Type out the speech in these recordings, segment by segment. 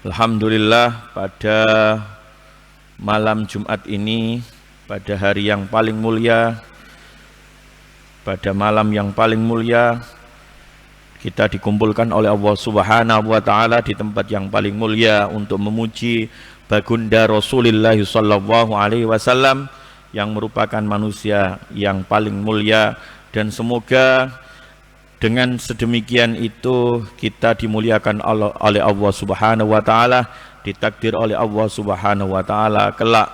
Alhamdulillah, pada malam Jumat ini, pada hari yang paling mulia, pada malam yang paling mulia, kita dikumpulkan oleh Allah Subhanahu wa Ta'ala di tempat yang paling mulia untuk memuji baginda Rasulullah sallallahu alaihi wasallam yang merupakan manusia yang paling mulia, dan semoga dengan sedemikian itu kita dimuliakan oleh Allah Subhanahu wa Ta'ala, ditakdir oleh Allah Subhanahu wa Ta'ala kelak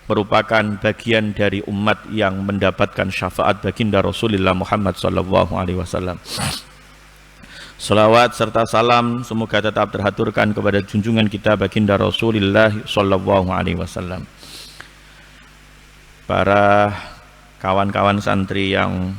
merupakan bagian dari umat yang mendapatkan syafaat baginda Rasulullah Muhammad sallallahu alaihi wasallam. Salawat serta salam semoga tetap terhaturkan kepada junjungan kita baginda Rasulullah sallallahu alaihi wasallam. Para kawan-kawan santri yang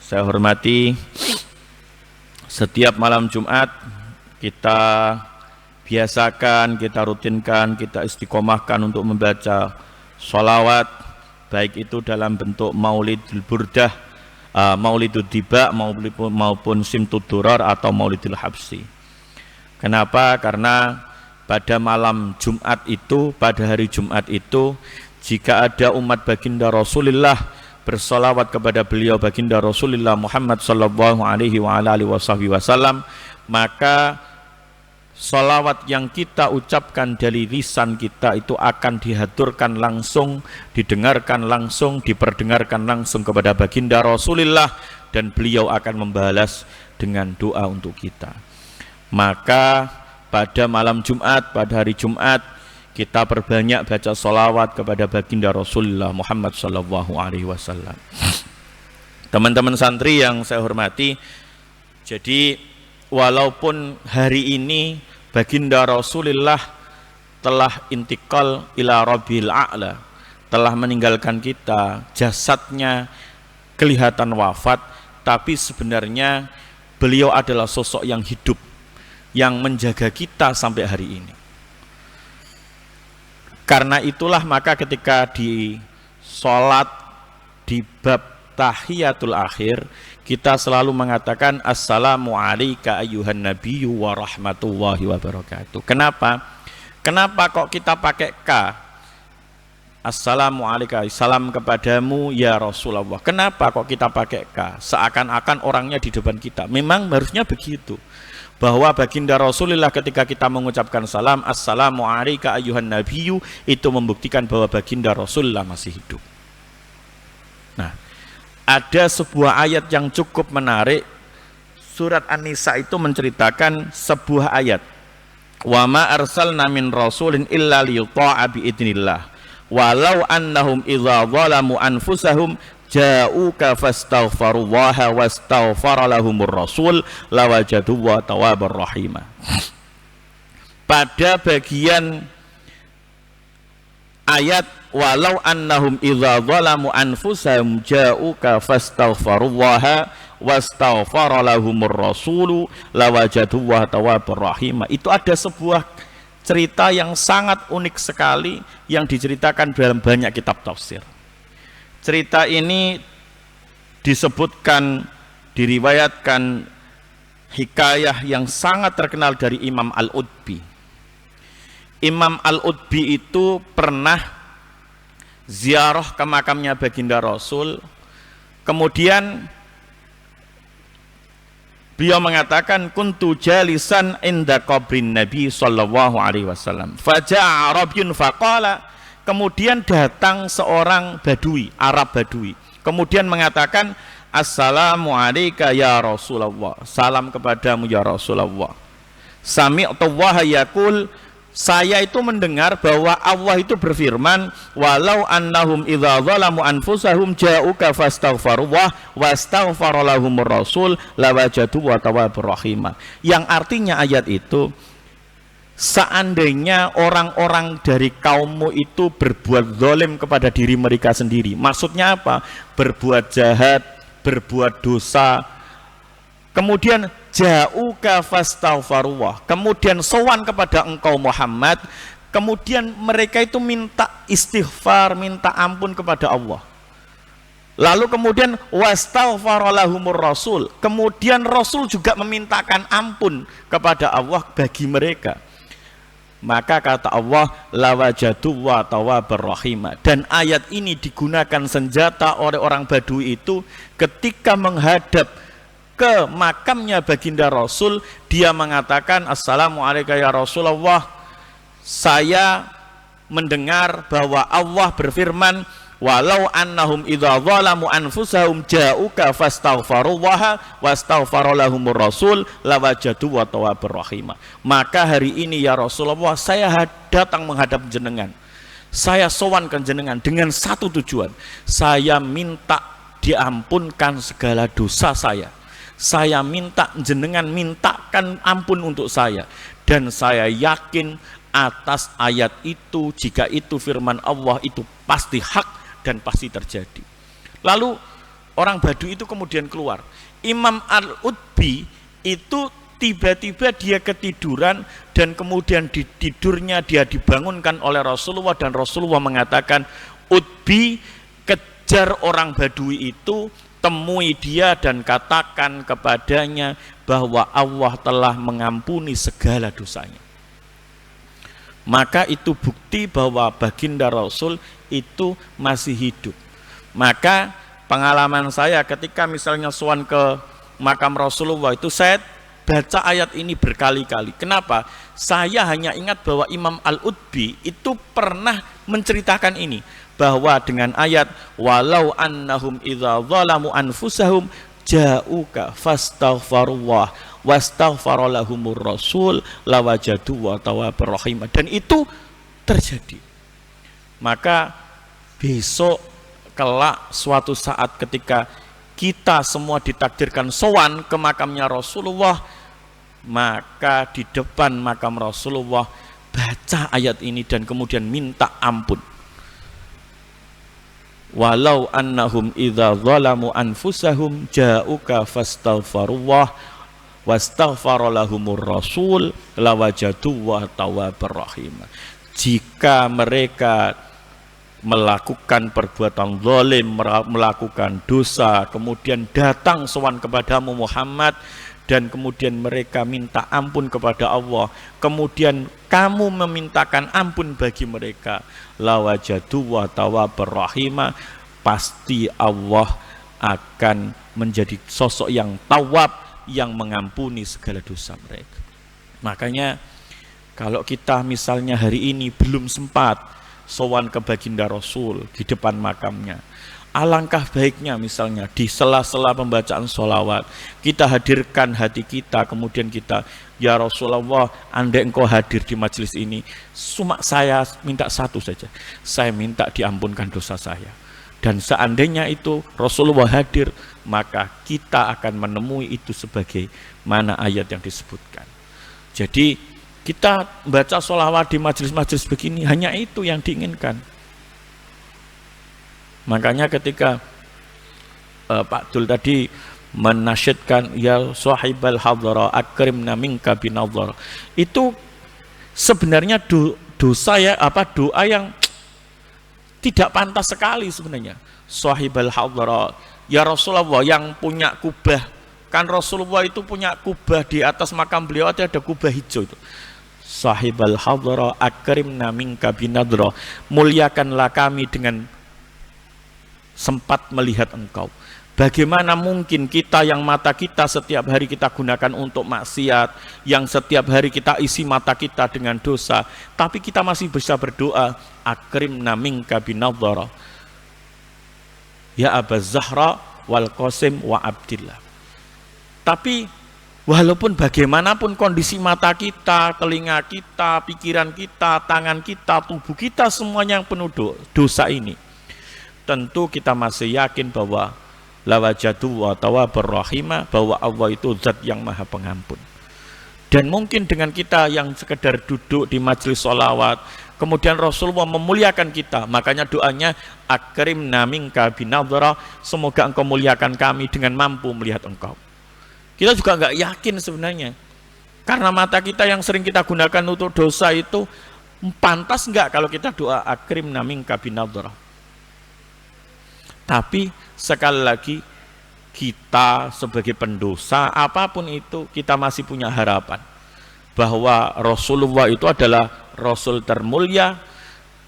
saya hormati, setiap malam Jumat kita biasakan, kita rutinkan, kita istiqomahkan untuk membaca sholawat, baik itu dalam bentuk maulidul burdah, maulidul diba maupun simtud durar atau maulidul habsi. Kenapa? Karena pada malam Jumat itu, pada hari Jumat itu, jika ada umat baginda Rasulullah bersolawat kepada beliau baginda Rasulullah Muhammad sallallahu alaihi wasallam, maka solawat yang kita ucapkan dari lisan kita itu akan dihaturkan langsung, didengarkan langsung, diperdengarkan langsung kepada baginda Rasulullah, dan beliau akan membalas dengan doa untuk kita. Maka pada malam Jumat, pada hari Jumat, kita perbanyak baca solawat kepada baginda Rasulullah Muhammad sallallahu alaihi wasallam. Teman-teman santri yang saya hormati, jadi walaupun hari ini baginda Rasulullah telah intikal ila Rabbil A'la, telah meninggalkan kita, jasadnya kelihatan wafat, tapi sebenarnya beliau adalah sosok yang hidup, yang menjaga kita sampai hari ini. Karena itulah maka ketika di sholat di bab tahiyatul akhir, kita selalu mengatakan assalamu alayka ayyuhan nabiyyu wa rahmatullahi wa barakatuh. Kenapa? Kenapa kok kita pakai K? Assalamu alayka, salam kepadamu ya Rasulullah. Kenapa kok kita pakai K? Seakan-akan orangnya di depan kita. Memang harusnya begitu, bahwa baginda Rasulullah ketika kita mengucapkan salam assalamu alayka ayyuhan nabiyyu, itu membuktikan bahwa baginda Rasulullah masih hidup. Nah, ada sebuah ayat yang cukup menarik. Surat An-Nisa itu menceritakan sebuah ayat, wa ma arsalna min rasulin illa liyuta'a bi idznillah walau annahum idza zalamu anfusahum ja'uka fastaghfirullaha wastaghfara lahumur rasul lawajadullaha tawwabar rahima. Pada bagian ayat walau annahum idza zalamu anfusahum ja'uka fastaghfirullaha wastaghfara lahumur rasul lawajadullaha tawwabar rahima, itu ada sebuah cerita yang sangat unik sekali yang diceritakan dalam banyak kitab tafsir. Cerita ini disebutkan, diriwayatkan hikayah yang sangat terkenal dari Imam Al-Utbi. Imam Al-Utbi itu pernah ziarah ke makamnya baginda Rasul. Kemudian beliau mengatakan kuntu jalisan inda qabrin Nabi sallallahu alaihi wasallam faja'a Arabyun faqala, kemudian datang seorang Badui, Arab Badui, kemudian mengatakan assalamu alayka ya Rasulullah, salam kepadamu ya Rasulullah. Sami'tu wa yaqul, saya itu mendengar bahwa Allah itu berfirman walau annahum idza zalamu anfusahum ja'uka fastaghfirullah wastaghfara lahumur rasul lawajadu wa tawwabur rahima. Yang artinya ayat itu, seandainya orang-orang dari kaummu itu berbuat zalim kepada diri mereka sendiri. Maksudnya apa? Berbuat jahat, berbuat dosa, kemudian ja'uka fastaghfirullah, kemudian sowan kepada engkau Muhammad, kemudian mereka itu minta istighfar, minta ampun kepada Allah. Lalu kemudian wastaghfara lahumur rasul, kemudian Rasul juga memintakan ampun kepada Allah bagi mereka. Maka kata Allah, lawajadu wa tawwabar rahima. Dan ayat ini digunakan senjata oleh orang Badui itu ketika menghadap ke makamnya baginda Rasul. Dia mengatakan, assalamualaikum ya Rasulullah, saya mendengar bahwa Allah berfirman, walau annahum idza zalamu anfusahum ja'uka fastaghfirullaha wastaghfara lahumur rasul lawajadu wa tawwabar rahima. Maka hari ini ya Rasulullah, saya datang menghadap jenengan, saya sowan ke jenengan dengan satu tujuan, saya minta diampunkan segala dosa saya minta jenengan mintakan ampun untuk saya, dan saya yakin atas ayat itu, jika itu firman Allah, itu pasti hak dan pasti terjadi. Lalu orang Badui itu kemudian keluar. Imam Al-Utbi itu tiba-tiba dia ketiduran, dan kemudian di tidurnya dia dibangunkan oleh Rasulullah, dan Rasulullah mengatakan, Utbi, kejar orang Badui itu, temui dia dan katakan kepadanya bahwa Allah telah mengampuni segala dosanya. Maka itu bukti bahwa baginda Rasul itu masih hidup. Maka pengalaman saya ketika misalnya sowan ke makam Rasulullah itu, saya baca ayat ini berkali-kali. Kenapa? Saya hanya ingat bahwa Imam Al-Utbi itu pernah menceritakan ini, bahwa dengan ayat walau annahum idza zalamu anfusahum ja'uka fastaghfirullah wastaghfara lahumur rasul lawajadu wa tawwabar rahim. Dan itu terjadi. Maka besok kelak suatu saat ketika kita semua ditakdirkan sowan ke makamnya Rasulullah, maka di depan makam Rasulullah baca ayat ini dan kemudian minta ampun. Walau annahum idza zalamu anfusahum ja'uka fastaghfirullah wastaghfara lahumur rasul lawajadu wa tawwabar rahim. Jika mereka melakukan perbuatan zalim, melakukan dosa, kemudian datang sowan kepadamu Muhammad, dan kemudian mereka minta ampun kepada Allah, kemudian kamu memintakan ampun bagi mereka, lawajadu wa tawwabar rahim, pasti Allah akan menjadi sosok yang tawab, yang mengampuni segala dosa mereka. Makanya kalau kita misalnya hari ini belum sempat sowan ke baginda Rasul di depan makamnya, alangkah baiknya misalnya di sela-sela pembacaan sholawat kita hadirkan hati kita, kemudian kita, ya Rasulullah, andai engkau hadir di majelis ini, cuma saya minta satu saja, saya minta diampunkan dosa saya. Dan seandainya itu Rasulullah hadir, maka kita akan menemui itu sebagai mana ayat yang disebutkan. Jadi kita baca sholawat di majelis-majelis begini, hanya itu yang diinginkan. Makanya ketika Pak Dul tadi menasyidkan ya sahibal hadhara akrimna minka binadhar, itu sebenarnya dosa ya, doa yang tidak pantas sekali sebenarnya. Sahibal hadhara, ya Rasulullah yang punya kubah, kan Rasulullah itu punya kubah, di atas makam beliau ada kubah hijau itu. Sahibal hadhara akrimna minka binadhar, muliakanlah kami dengan sempat melihat engkau. Bagaimana mungkin kita yang mata kita setiap hari kita gunakan untuk maksiat, yang setiap hari kita isi mata kita dengan dosa, tapi kita masih bisa berdoa, akrimna minka binadhar ya Aba Zahra wal Qasim wa Abdillah. Tapi walaupun bagaimanapun kondisi mata kita, telinga kita, pikiran kita, tangan kita, tubuh kita, semuanya yang penuh dosa ini, tentu kita masih yakin bahwa lawajadu wa tawwabar rahim, bahwa Allah itu zat yang maha pengampun. Dan mungkin dengan kita yang sekedar duduk di majelis sholawat, kemudian Rasulullah memuliakan kita, makanya doanya akrimna minka binadhara, semoga engkau muliakan kami dengan mampu melihat engkau. Kita juga nggak yakin sebenarnya, karena mata kita yang sering kita gunakan untuk dosa itu, pantas nggak kalau kita doa akrimna minka binadhara. Tapi sekali lagi, kita sebagai pendosa apapun itu, kita masih punya harapan bahwa Rasulullah itu adalah Rasul termulia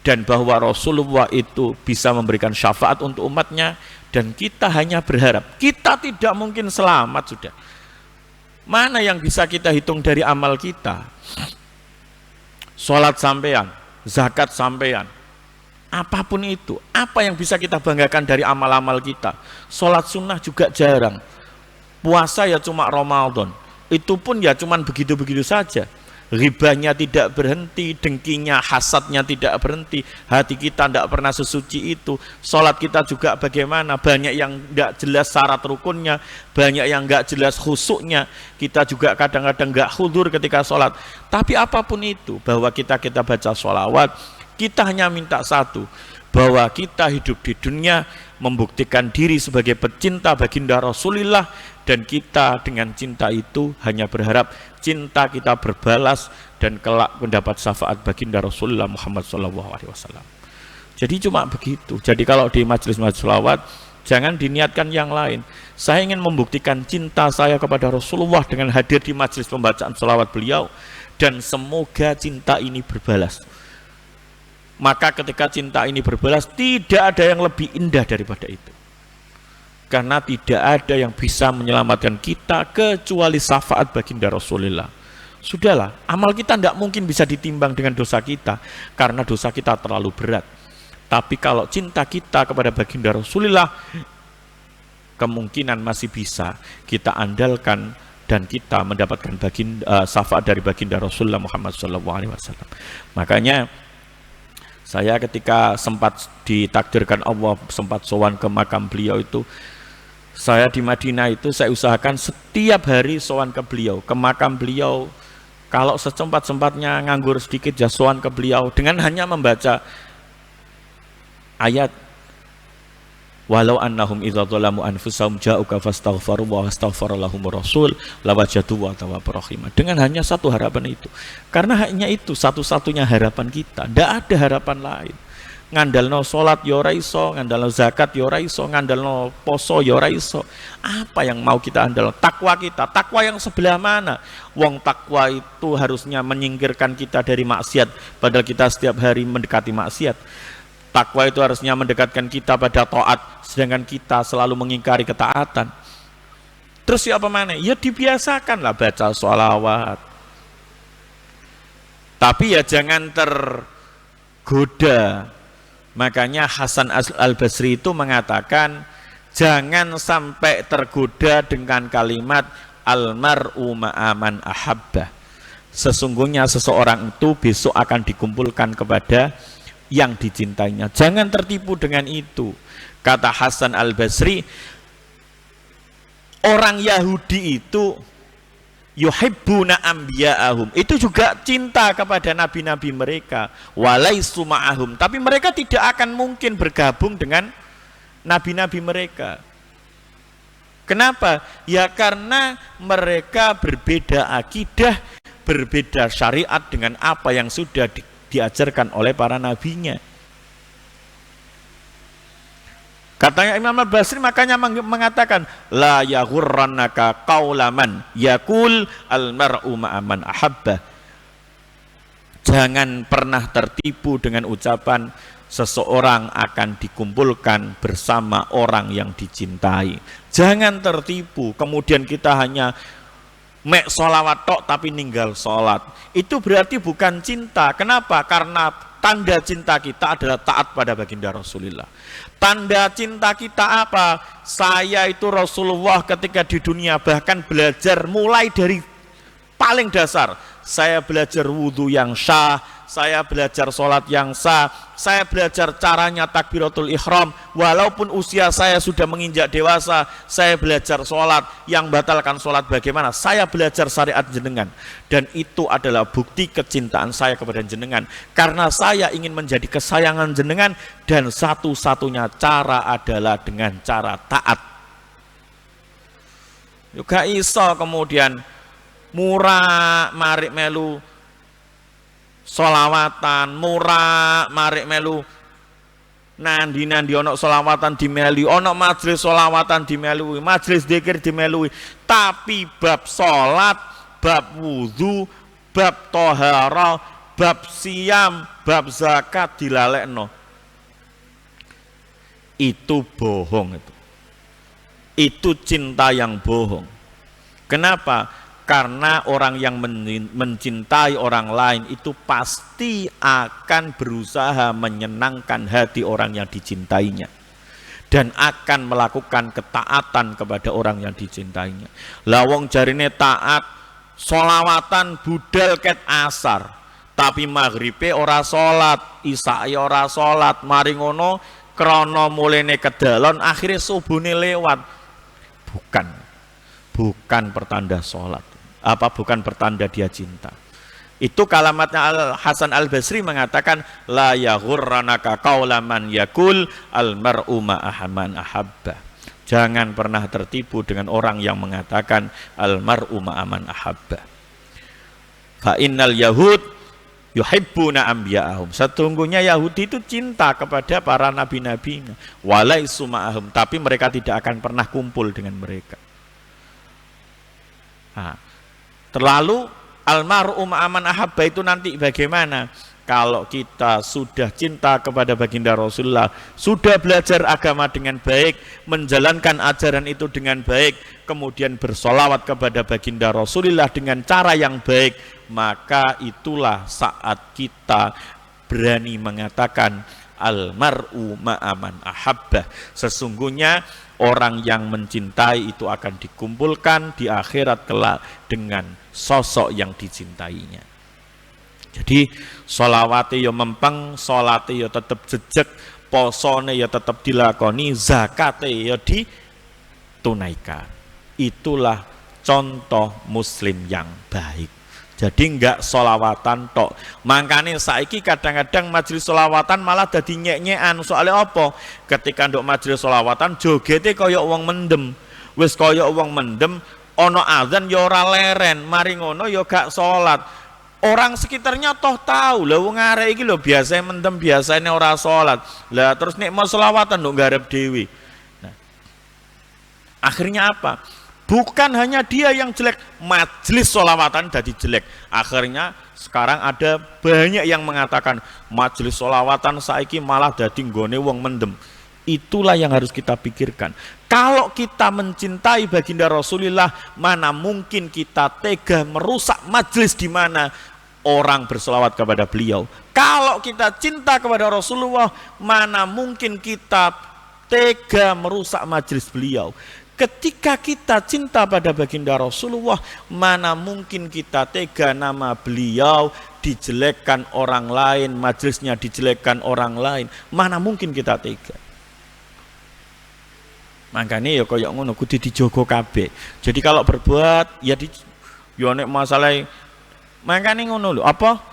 dan bahwa Rasulullah itu bisa memberikan syafaat untuk umatnya, dan kita hanya berharap. Kita tidak mungkin selamat sudah. Mana yang bisa kita hitung dari amal kita? Sholat sampean, zakat sampean, apapun itu, apa yang bisa kita banggakan dari amal-amal kita? Sholat sunnah juga jarang, puasa ya cuma Ramadan, itu pun ya cuma begitu-begitu saja. Ribanya tidak berhenti, dengkinya, hasadnya tidak berhenti, hati kita tidak pernah sesuci itu. Sholat kita juga bagaimana, banyak yang tidak jelas syarat rukunnya, banyak yang tidak jelas khusyuknya. Kita juga kadang-kadang nggak khudur ketika sholat. Tapi apapun itu, bahwa kita baca sholawat, kita hanya minta satu, bahwa kita hidup di dunia membuktikan diri sebagai pecinta baginda Rasulullah, dan kita dengan cinta itu hanya berharap cinta kita berbalas dan kelak mendapat syafaat baginda Rasulullah Muhammad SAW. Jadi cuma begitu. Jadi kalau di majelis-majelis sholawat jangan diniatkan yang lain. Saya ingin membuktikan cinta saya kepada Rasulullah dengan hadir di majelis pembacaan sholawat beliau, dan semoga cinta ini berbalas. Maka ketika cinta ini berbalas, tidak ada yang lebih indah daripada itu. Karena tidak ada yang bisa menyelamatkan kita kecuali syafaat baginda Rasulullah. Sudahlah, amal kita tidak mungkin bisa ditimbang dengan dosa kita, karena dosa kita terlalu berat. Tapi kalau cinta kita kepada baginda Rasulullah, kemungkinan masih bisa kita andalkan dan kita mendapatkan syafaat dari baginda Rasulullah Muhammad SAW. Makanya saya ketika sempat ditakdirkan Allah sempat sowan ke makam beliau itu, saya di Madinah itu saya usahakan setiap hari sowan ke beliau, ke makam beliau. Kalau secempat-sempatnya nganggur sedikit ya sowan ke beliau dengan hanya membaca ayat walau annahum idza dzalamu anfusahum ja'uka fastaghfaru wa astaghfara lahumur rasul lawajadu wa tawwabur rahim. Dengan hanya satu harapan itu. Karena hanya itu satu-satunya harapan kita. Tidak ada harapan lain. Ngandalno salat ya ora iso, ngandalno zakat ya ora iso, ngandalno poso ya ora iso. Apa yang mau kita andal? Takwa kita. Takwa yang sebelah mana? Wong takwa itu harusnya menyingkirkan kita dari maksiat, padahal kita setiap hari mendekati maksiat. Takwa itu harusnya mendekatkan kita pada taat, sedangkan kita selalu mengingkari ketaatan. Terus siapa mana? Ya dibiasakanlah baca sholawat. Tapi ya jangan tergoda. Makanya Hasan Al-Basri itu mengatakan, jangan sampai tergoda dengan kalimat almar'u ma'aman ahabbah. Sesungguhnya seseorang itu besok akan dikumpulkan kepada yang dicintainya. Jangan tertipu dengan itu. Kata Hasan Al-Basri, orang Yahudi itu yuhibbuna anbiya'ahum, itu juga cinta kepada nabi-nabi mereka, walaisu ma'ahum, tapi mereka tidak akan mungkin bergabung dengan nabi-nabi mereka. Kenapa? Ya karena mereka berbeda akidah, berbeda syariat dengan apa yang sudah diajarkan oleh para nabinya. Katanya Imam Al-Basri makanya mengatakan la yaghurrannaka qaulaman yakul almar'u ma'aman ahabba. Jangan pernah tertipu dengan ucapan seseorang akan dikumpulkan bersama orang yang dicintai. Jangan tertipu kemudian kita hanya mek sholawat tok tapi ninggal sholat. Itu berarti bukan cinta. Kenapa? Karena tanda cinta kita adalah taat pada baginda Rasulullah. Tanda cinta kita apa? Saya itu Rasulullah ketika di dunia bahkan belajar mulai dari paling dasar. Saya belajar wudhu yang sah, saya belajar sholat yang sah, saya belajar caranya takbiratul ihram. Walaupun usia saya sudah menginjak dewasa, saya belajar sholat, yang batalkan sholat bagaimana. Saya belajar syariat jenengan, dan itu adalah bukti kecintaan saya kepada jenengan, karena saya ingin menjadi kesayangan jenengan, dan satu-satunya cara adalah dengan cara taat. Juga iso kemudian murah marik melu solawatan, murah marik melu nandi ono solawatan dimelu, ono majelis solawatan dimelui, majelis dzikir dimelui, tapi bab sholat, bab wudhu, bab tohara, bab siam, bab zakat dilalekno. Itu bohong itu. Itu cinta yang bohong. Kenapa? Karena orang yang mencintai orang lain itu pasti akan berusaha menyenangkan hati orang yang dicintainya dan akan melakukan ketaatan kepada orang yang dicintainya. Lawong jarine taat solawatan budal ket asar, tapi maghribe ora salat, isyae ora salat, mari ngono krana mulene kedalon akhirnya subuhne lewat. Bukan pertanda sholat, bukan pertanda dia cinta. Itu kalimatnya Al Hasan Al Basri mengatakan la yaghurranaka qaula man yakul al mar'u ma'a man ahabba. Jangan pernah tertipu dengan orang yang mengatakan al mar'u ma'a man ahabba. Fa innal yahud yuhibbuna anbiya'ahum. Sesungguhnya Yahudi itu cinta kepada para nabi-nabinya. Walaisu ma'ahum, tapi mereka tidak akan pernah kumpul dengan mereka. Nah, terlalu almar'u ma'aman ahabba itu nanti bagaimana? Kalau kita sudah cinta kepada baginda Rasulullah, sudah belajar agama dengan baik, menjalankan ajaran itu dengan baik, kemudian bersolawat kepada baginda Rasulullah dengan cara yang baik, maka itulah saat kita berani mengatakan almar'u ma'aman ahabba. Sesungguhnya orang yang mencintai itu akan dikumpulkan di akhirat kelak dengan sosok yang dicintainya. Jadi sholawate ya mempeng, sholate ya tetap jejeg, posone ya tetap dilakoni, zakate ya ditunaikan. Itulah contoh muslim yang baik. Jadi enggak sholawatan tok. Makanya saiki kadang-kadang majelis sholawatan malah dadi nyek-nyekan. Soalnya apa? Ketika nduk majelis sholawatan jogete kaya wong mendem. Wis kaya wong mendem, ana azan ya ora leren, mari ngono ya gak salat. Orang sekitarnya toh tahu lho wong arek iki lho biasa mendem, biasane ora salat. Lah terus nek mau sholawatan nduk garep dhewe. Nah, akhirnya apa? Bukan hanya dia yang jelek, majelis sholawatan jadi jelek. Akhirnya sekarang ada banyak yang mengatakan majelis sholawatan saiki malah jadi nggone wong mendem. Itulah yang harus kita pikirkan. Kalau kita mencintai baginda Rasulullah, mana mungkin kita tega merusak majelis di mana orang bersolawat kepada beliau. Kalau kita cinta kepada Rasulullah, mana mungkin kita tega merusak majelis beliau. Ketika kita cinta pada baginda Rasulullah, mana mungkin kita tega nama beliau dijelekkan orang lain, majelisnya dijelekkan orang lain, mana mungkin kita tega. Makanya ya kaya ngono kudu dijogo kabeh. Jadi kalau berbuat ya yo nek masalah makanya ngono lho, apa?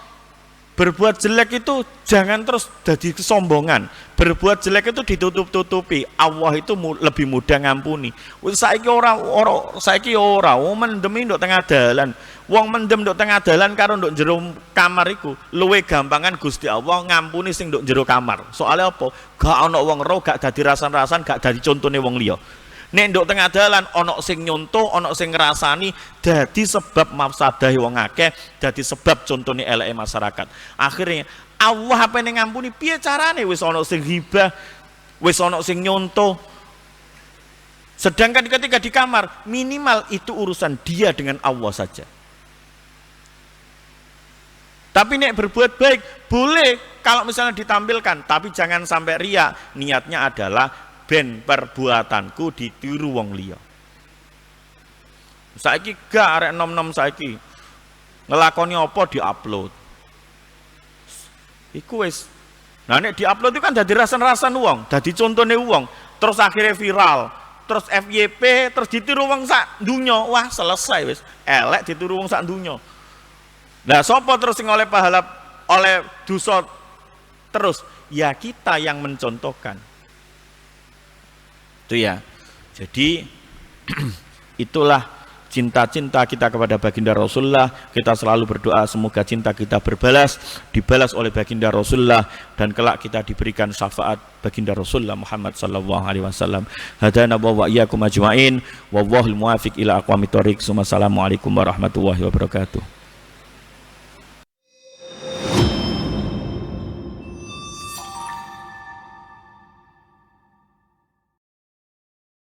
Berbuat jelek itu jangan terus jadi kesombongan. Berbuat jelek itu ditutup-tutupi. Allah itu lebih mudah ngampuni. Saiki ora wong mendem nduk tengah dalan. Wong mendem nduk tengah dalan karo nduk jero kamar iku luwih gampangan Gusti Allah ngampuni sing nduk jero kamar. Soalnya apa? Gak ana wong ro, gak dadi rasan-rasan, gak dadi contone wong liya. Nek nduk tengah dalan ana sing nyontoh, ana sing ngrasani, dadi sebab mafsadah wong akeh, dadi sebab contone eleke masyarakat. Akhirnya Allah apa ning ngampuni piye carane? Wis ana sing hibah, wis ana sing nyontoh. Sedangkan ketika di kamar, minimal itu urusan dia dengan Allah saja. Tapi nek berbuat baik boleh kalau misalnya ditampilkan, tapi jangan sampai riya. Niatnya adalah ben perbuatanku ditiru wong liya. Saiki gak arek nom-nom saiki ngelakoni apa diupload. Iku wis. Nah nek diupload itu kan dadi rasan-rasan wong, dadi contone wong, terus akhirnya viral, terus FYP, terus ditiru wong sak dunya. Wah, selesai wis. Elek ditiru wong sak dunya. Lah sapa terus sing oleh pahala oleh dosa terus? Ya kita yang mencontohkan. Itu ya. Jadi itulah cinta-cinta kita kepada baginda Rasulullah. Kita selalu berdoa semoga cinta kita dibalas oleh baginda Rasulullah, dan kelak kita diberikan syafaat baginda Rasulullah Muhammad sallallahu alaihi wasallam. Hadana wa iyyakum ajmain. Wallahul muwaffiq ila aqwamit thoriq. Wassalamualaikum warahmatullahi wabarakatuh.